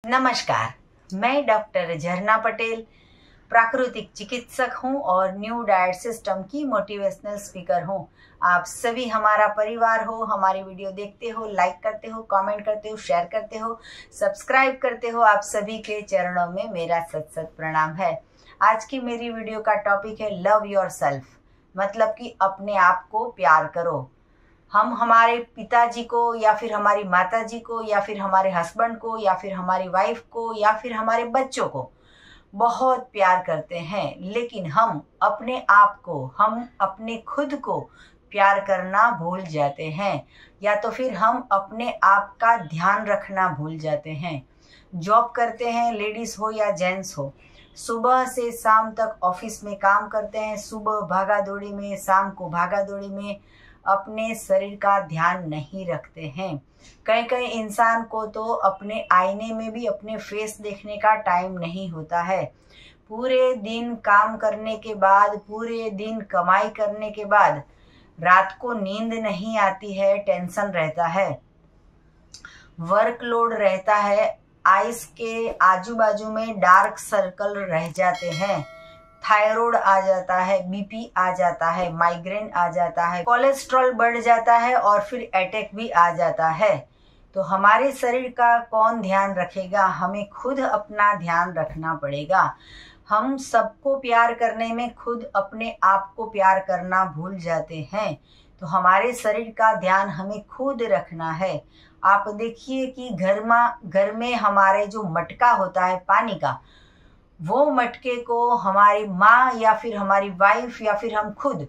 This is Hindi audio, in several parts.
नमस्कार, मैं डॉक्टर झरना पटेल प्राकृतिक चिकित्सक हूं और न्यू डाइट सिस्टम की मोटिवेशनल स्पीकर हूं। आप सभी हमारा परिवार हो, हमारी वीडियो देखते हो, लाइक करते हो, कमेंट करते हो, शेयर करते हो, सब्सक्राइब करते हो। आप सभी के चरणों में मेरा सत सत प्रणाम है। आज की मेरी वीडियो का टॉपिक है लव योरसेल्फ, मतलब कि अपने आप को प्यार करो। हम हमारे पिताजी को या फिर हमारी माताजी को या फिर हमारे हस्बैंड को या फिर हमारी वाइफ को या फिर हमारे बच्चों को बहुत प्यार करते हैं, लेकिन हम अपने आप को, हम अपने खुद को प्यार करना भूल जाते हैं, या तो फिर हम अपने आप का ध्यान रखना भूल जाते हैं। जॉब करते हैं, लेडीज हो या जेंट्स हो, सुबह से शाम तक ऑफिस में काम करते हैं, सुबह भागा दौड़ी में, शाम को भागा दौड़ी में अपने शरीर का ध्यान नहीं रखते हैं। कई इंसान को तो अपने आईने में भी अपने फेस देखने का टाइम नहीं होता है। पूरे दिन काम करने के बाद, पूरे दिन कमाई करने के बाद रात को नींद नहीं आती है, टेंशन रहता है, वर्कलोड रहता है, आइस के आजू बाजू में डार्क सर्कल रह जाते हैं, थायराइड आ जाता है, बीपी आ जाता है, माइग्रेन आ जाता है, कोलेस्ट्रॉल बढ़ जाता है और फिर अटैक भी आ जाता है। तो हमारे शरीर का कौन ध्यान रखेगा? हमें खुद अपना ध्यान रखना पड़ेगा। हम सबको प्यार करने में खुद अपने आप को प्यार करना भूल जाते हैं। तो हमारे शरीर का ध्यान हमें खुद रखना है। आप देखिए कि घर में हमारे जो मटका होता है पानी का, वो मटके को हमारी माँ या फिर हमारी वाइफ या फिर हम खुद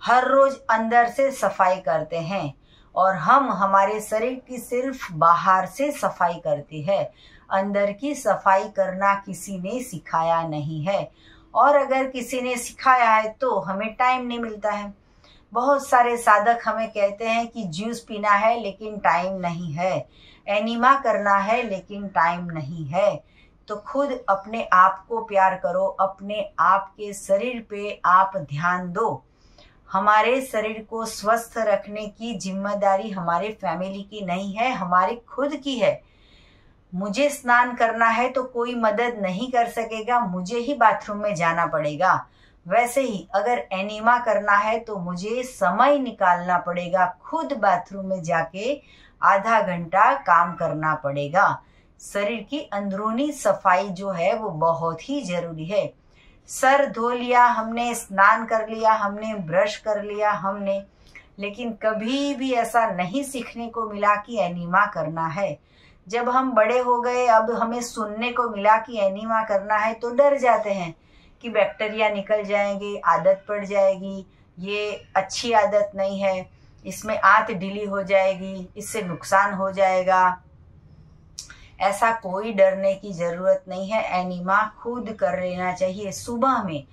हर रोज अंदर से सफाई करते हैं, और हम हमारे शरीर की सिर्फ बाहर से सफाई करती है। अंदर की सफाई करना किसी ने सिखाया नहीं है, और अगर किसी ने सिखाया है तो हमें टाइम नहीं मिलता है। बहुत सारे साधक हमें कहते हैं कि जूस पीना है लेकिन टाइम नहीं है, एनिमा करना है लेकिन टाइम नहीं है। तो खुद अपने आप को प्यार करो, अपने आप के शरीर पे आप ध्यान दो। हमारे शरीर को स्वस्थ रखने की जिम्मेदारी हमारे फैमिली की नहीं है, हमारी खुद की है। मुझे स्नान करना है तो कोई मदद नहीं कर सकेगा, मुझे ही बाथरूम में जाना पड़ेगा। वैसे ही अगर एनिमा करना है तो मुझे समय निकालना पड़ेगा, खुद बाथरूम में जाके आधा घंटा काम करना पड़ेगा। शरीर की अंदरूनी सफाई जो है वो बहुत ही जरूरी है। सर धो लिया हमने, स्नान कर लिया हमने, ब्रश कर लिया हमने, लेकिन कभी भी ऐसा नहीं सीखने को मिला कि एनिमा करना है। जब हम बड़े हो गए, अब हमें सुनने को मिला कि एनिमा करना है तो डर जाते हैं कि बैक्टीरिया निकल जाएंगे, आदत पड़ जाएगी, ये अच्छी आदत नहीं है, इसमें आंत ढीली हो जाएगी, इससे नुकसान हो जाएगा। ऐसा कोई डरने की जरूरत नहीं है, एनिमा खुद कर लेना चाहिए। सुबह में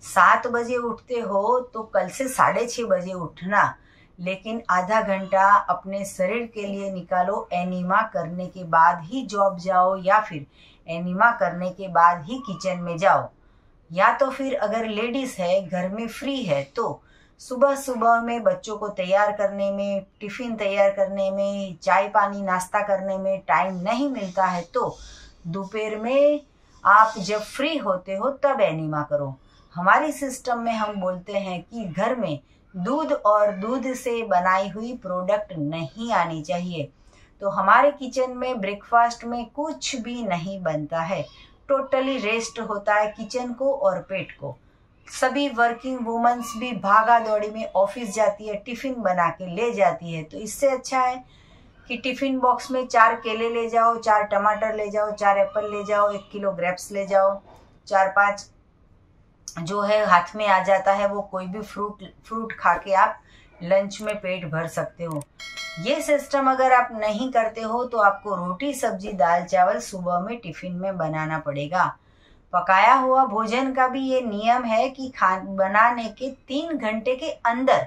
7 बजे उठते हो तो कल से 6:30 बजे उठना, लेकिन आधा घंटा अपने शरीर के लिए निकालो। एनिमा करने के बाद ही जॉब जाओ, या फिर एनिमा करने के बाद ही किचन में जाओ, या तो फिर अगर लेडीज है घर में फ्री है तो सुबह सुबह में बच्चों को तैयार करने में, टिफिन तैयार करने में, चाय पानी नाश्ता करने में टाइम नहीं मिलता है तो दोपहर में आप जब फ्री होते हो तब एनिमा करो। हमारी सिस्टम में हम बोलते हैं कि घर में दूध और दूध से बनाई हुई प्रोडक्ट नहीं आनी चाहिए। तो हमारे किचन में ब्रेकफास्ट में कुछ भी नहीं बनता है, टोटली रेस्ट होता है किचन को और पेट को। सभी वर्किंग वुमेन्स भी भागा दौड़ी में ऑफिस जाती है, टिफिन बना के ले जाती है। तो इससे अच्छा है कि टिफिन बॉक्स में 4 केले ले जाओ, 4 टमाटर ले जाओ, 4 एप्पल ले जाओ, 1 किलो ग्रेप्स ले जाओ, 4-5 जो है हाथ में आ जाता है वो कोई भी फ्रूट खा के आप लंच में पेट भर सकते हो। ये सिस्टम अगर आप नहीं करते हो तो आपको रोटी सब्जी दाल चावल सुबह में टिफिन में बनाना पड़ेगा। पकाया हुआ भोजन का भी ये नियम है कि बनाने के 3 घंटे के अंदर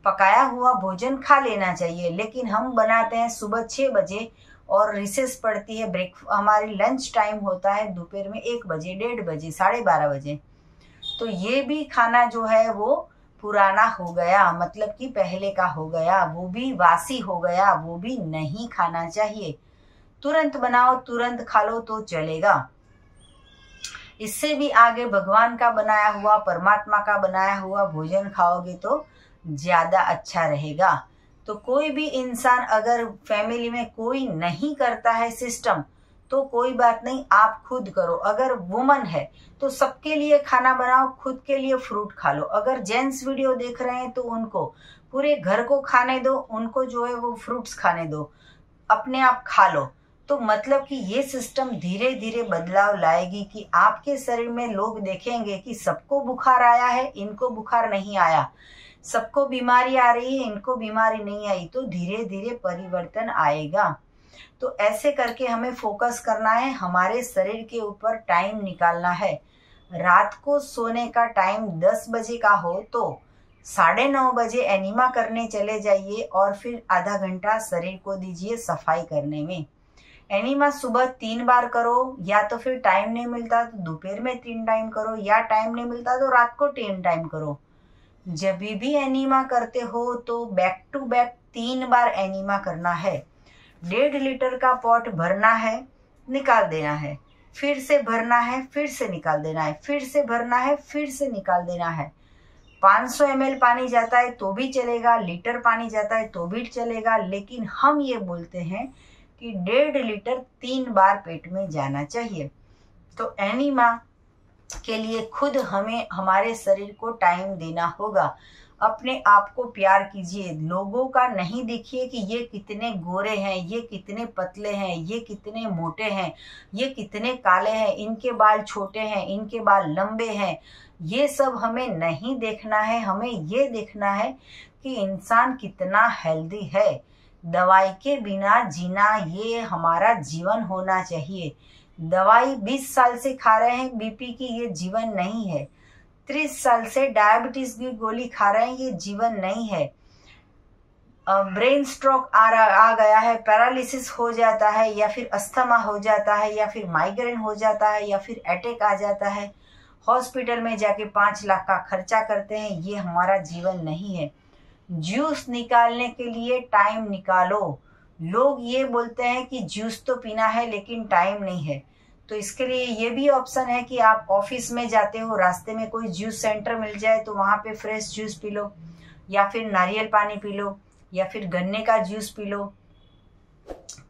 पकाया हुआ भोजन खा लेना चाहिए, लेकिन हम बनाते हैं सुबह 6 बजे और रिसेस पड़ती है, हमारी लंच टाइम होता है दोपहर में 1 बजे, 1:30 बजे, 12:30 बजे। तो ये भी खाना जो है वो पुराना हो गया, मतलब कि पहले का हो गया, वो भी वासी हो गया, वो भी नहीं खाना चाहिए। तुरंत बनाओ तुरंत खा लो तो चलेगा। इससे भी आगे भगवान का बनाया हुआ, परमात्मा का बनाया हुआ भोजन खाओगे तो ज्यादा अच्छा रहेगा। तो कोई भी इंसान अगर फैमिली में कोई नहीं करता है सिस्टम, तो कोई बात नहीं, आप खुद करो। अगर वुमन है तो सबके लिए खाना बनाओ, खुद के लिए फ्रूट खा लो। अगर जेंट्स वीडियो देख रहे हैं तो उनको पूरे घर को खाने दो, उनको जो है वो फ्रूट्स खाने दो, अपने आप खा लो। तो मतलब कि ये सिस्टम धीरे धीरे बदलाव लाएगी कि आपके शरीर में लोग देखेंगे कि सबको बुखार आया है, इनको बुखार नहीं आया, सबको बीमारी आ रही है, इनको बीमारी नहीं आई। तो धीरे धीरे परिवर्तन आएगा। तो ऐसे करके हमें फोकस करना है, हमारे शरीर के ऊपर टाइम निकालना है। रात को सोने का टाइम 10 बजे का हो तो 9:30 बजे एनिमा करने चले जाइए और फिर आधा घंटा शरीर को दीजिए सफाई करने में। एनिमा सुबह 3 बार करो, या तो फिर टाइम नहीं मिलता तो दोपहर में 3 टाइम करो, या टाइम नहीं मिलता तो रात को 3 टाइम करो। जब भी एनिमा करते हो तो बैक टू बैक 3 बार एनिमा करना है। 1.5 लीटर का पॉट भरना है, निकाल देना है, फिर से भरना है, फिर से निकाल देना है, फिर से भरना है, फिर से निकाल देना है। 500 ml पानी जाता है तो भी चलेगा, लीटर पानी जाता है तो भी चलेगा, लेकिन हम ये बोलते हैं कि 1.5 लीटर 3 बार पेट में जाना चाहिए। तो एनिमा के लिए खुद हमें हमारे शरीर को टाइम देना होगा। अपने आप को प्यार कीजिए। लोगों का नहीं देखिए कि ये कितने गोरे हैं, ये कितने पतले हैं, ये कितने मोटे हैं, ये कितने काले हैं, इनके बाल छोटे हैं, इनके बाल लंबे हैं। ये सब हमें नहीं देखना है। हमें ये देखना है कि इंसान कितना हेल्दी है। दवाई के बिना जीना ये हमारा जीवन होना चाहिए। दवाई 20 साल से खा रहे हैं बीपी की, ये जीवन नहीं है। 30 साल से डायबिटीज की गोली खा रहे हैं, ये जीवन नहीं है। ब्रेन स्ट्रोक आ गया है, पैरालिसिस हो जाता है, या फिर अस्थमा हो जाता है, या फिर माइग्रेन हो जाता है, या फिर अटैक आ जाता है, हॉस्पिटल में जाके 5 लाख का खर्चा करते हैं, ये हमारा जीवन नहीं है। जूस निकालने के लिए टाइम निकालो। लोग ये बोलते हैं कि जूस तो पीना है लेकिन टाइम नहीं है, तो इसके लिए ये भी ऑप्शन है कि आप ऑफिस में जाते हो, रास्ते में कोई जूस सेंटर मिल जाए तो वहां पे फ्रेश जूस पी लो, या फिर नारियल पानी पी लो, या फिर गन्ने का जूस पी लो।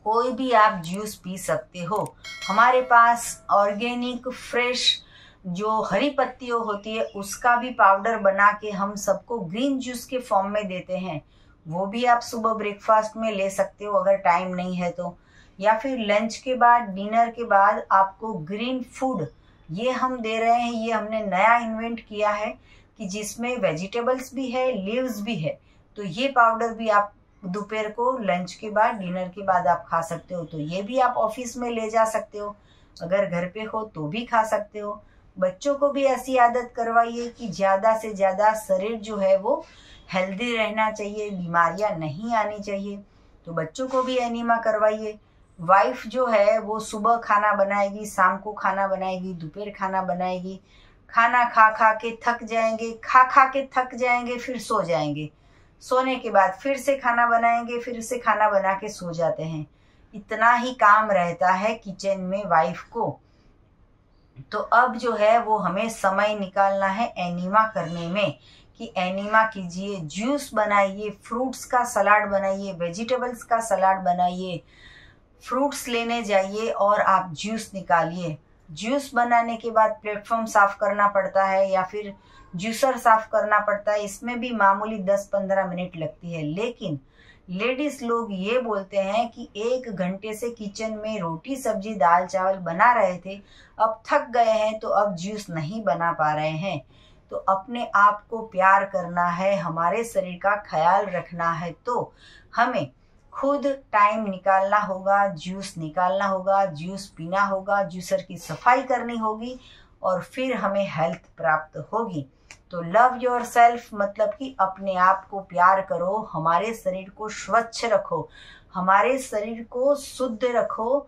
कोई भी आप जूस पी सकते हो। हमारे पास ऑर्गेनिक फ्रेश जो हरी पत्तियों होती है उसका भी पाउडर बना के हम सबको ग्रीन जूस के फॉर्म में देते हैं। वो भी आप सुबह ब्रेकफास्ट में ले सकते हो अगर टाइम नहीं है तो, या फिर लंच के बाद, डिनर के बाद आपको ग्रीन फूड ये हम दे रहे हैं। ये हमने नया इन्वेंट किया है कि जिसमें वेजिटेबल्स भी है, लीव्स भी है। तो ये पाउडर भी आप दोपहर को, लंच के बाद, डिनर के बाद आप खा सकते हो। तो ये भी आप ऑफिस में ले जा सकते हो, अगर घर पे हो तो भी खा सकते हो। बच्चों को भी ऐसी आदत करवाइए कि ज़्यादा से ज़्यादा शरीर जो है वो हेल्दी रहना चाहिए, बीमारियां नहीं आनी चाहिए। तो बच्चों को भी एनीमा करवाइए। वाइफ जो है वो सुबह खाना बनाएगी, शाम को खाना बनाएगी, दोपहर खाना बनाएगी। खाना खा खा के थक जाएंगे, खा खा के थक जाएंगे, फिर सो जाएंगे। सोने के बाद फिर से खाना बनाएंगे, फिर से खाना बना के सो जाते हैं। इतना ही काम रहता है किचन में वाइफ को। तो अब जो है वो हमें समय निकालना है एनीमा करने में, कि एनीमा कीजिए, जूस बनाइए, फ्रूट्स का सलाद बनाइए, वेजिटेबल्स का सलाद बनाइए, फ्रूट्स लेने जाइए और आप जूस निकालिए। जूस बनाने के बाद प्लेटफॉर्म साफ करना पड़ता है या फिर जूसर साफ करना पड़ता है, इसमें भी मामूली 10-15 मिनट लगती है। लेकिन लेडीज लोग ये बोलते हैं कि 1 घंटे से किचन में रोटी सब्जी दाल चावल बना रहे थे, अब थक गए हैं तो अब जूस नहीं बना पा रहे हैं। तो अपने आप को प्यार करना है, हमारे शरीर का ख्याल रखना है, तो हमें खुद टाइम निकालना होगा, जूस निकालना होगा, जूस पीना होगा, जूसर की सफाई करनी होगी और फिर हमें हेल्थ प्राप्त होगी। तो लव योर सेल्फ मतलब कि अपने आप को प्यार करो, हमारे शरीर को स्वच्छ रखो, हमारे शरीर को शुद्ध रखो,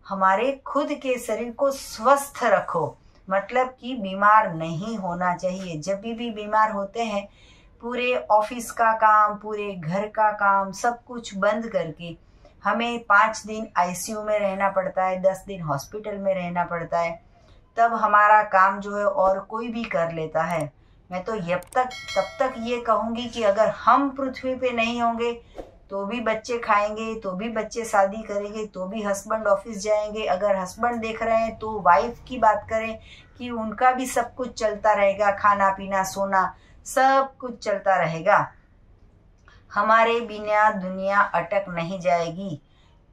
हमारे खुद के शरीर को स्वस्थ रखो। मतलब कि बीमार नहीं होना चाहिए। जब भी बीमार होते हैं, पूरे ऑफिस का काम, पूरे घर का काम सब कुछ बंद करके हमें 5 दिन आईसीयू में रहना पड़ता है, 10 दिन हॉस्पिटल में रहना पड़ता है, तब हमारा काम जो है और कोई भी कर लेता है। मैं तो तब तक ये कहूँगी कि अगर हम पृथ्वी पे नहीं होंगे तो भी बच्चे खाएंगे, तो भी बच्चे शादी करेंगे, तो भी हस्बैंड ऑफिस जाएंगे। अगर हस्बैंड देख रहे हैं तो वाइफ की बात करें कि उनका भी सब कुछ चलता रहेगा, खाना पीना सोना सब कुछ चलता रहेगा। हमारे बिना दुनिया अटक नहीं जाएगी।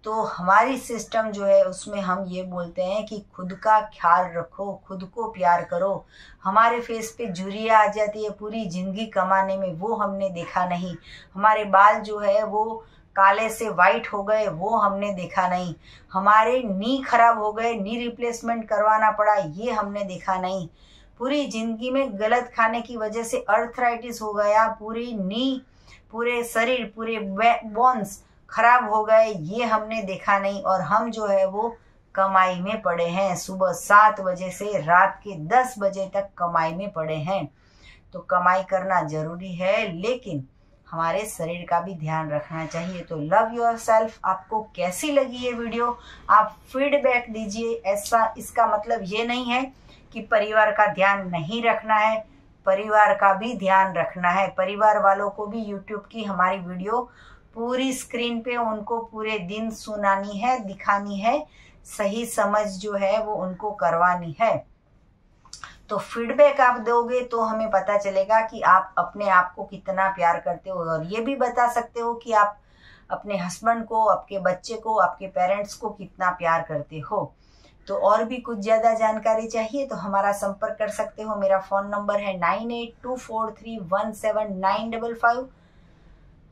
तो हमारी सिस्टम जो है उसमें हम ये बोलते हैं कि खुद का ख्याल रखो, खुद को प्यार करो। हमारे फेस पे झुर्रियाँ आ जाती है पूरी ज़िंदगी कमाने में, वो हमने देखा नहीं। हमारे बाल जो है वो काले से वाइट हो गए, वो हमने देखा नहीं। हमारे नी खराब हो गए, नी रिप्लेसमेंट करवाना पड़ा, ये हमने देखा नहीं। पूरी ज़िंदगी में गलत खाने की वजह से अर्थराइटिस हो गया, पूरी नी, पूरे शरीर, पूरे बोन्स खराब हो गए, ये हमने देखा नहीं। और हम जो है वो कमाई में पड़े हैं, सुबह 7 बजे से रात के 10 बजे तक कमाई में पड़े हैं। तो कमाई करना जरूरी है, लेकिन हमारे शरीर का भी ध्यान रखना चाहिए। तो लव योरसेल्फ। आपको कैसी लगी ये वीडियो, आप फीडबैक दीजिए। ऐसा इसका मतलब ये नहीं है कि परिवार का ध्यान नहीं रखना है, परिवार का भी ध्यान रखना है। परिवार वालों को भी यूट्यूब की हमारी वीडियो पूरी स्क्रीन पे उनको पूरे दिन सुनानी है, दिखानी है, सही समझ जो है वो उनको करवानी है। तो फीडबैक आप दोगे तो हमें पता चलेगा कि आप अपने आप को कितना प्यार करते हो, और ये भी बता सकते हो कि आप अपने हस्बैंड को, आपके बच्चे को, आपके पेरेंट्स को कितना प्यार करते हो। तो और भी कुछ ज़्यादा जानकारी चाहिए तो हमारा संपर्क कर सकते हो। मेरा फ़ोन नंबर है 9824317955।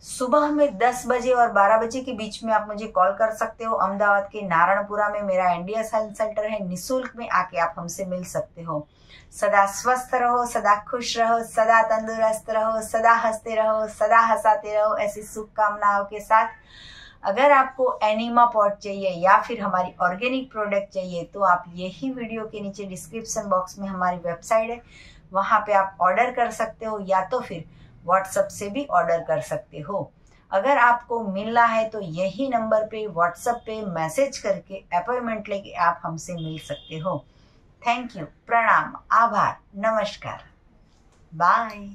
सुबह में 10 बजे और 12 बजे के बीच में आप मुझे कॉल कर सकते हो। अहमदाबाद के नारायणपुरा में मेरा एनडीएस हेल्थ सेंटर है, निःशुल्क में आके आप हमसे मिल सकते हो। सदा स्वस्थ रहो, सदा खुश रहो, सदा तंदुरुस्त रहो, सदा हंसते रहो, सदा हंसाते रहो, ऐसी शुभकामनाओं के साथ। अगर आपको एनिमा पॉट चाहिए या फिर हमारी ऑर्गेनिक प्रोडक्ट चाहिए तो आप यही वीडियो के नीचे डिस्क्रिप्शन बॉक्स में हमारी वेबसाइट है, वहाँ पे आप ऑर्डर कर सकते हो, या तो फिर व्हाट्सएप से भी ऑर्डर कर सकते हो। अगर आपको मिलना है तो यही नंबर पे व्हाट्सएप पे मैसेज करके अपॉइंटमेंट लेके आप हमसे मिल सकते हो। थैंक यू, प्रणाम, आभार, नमस्कार, बाय।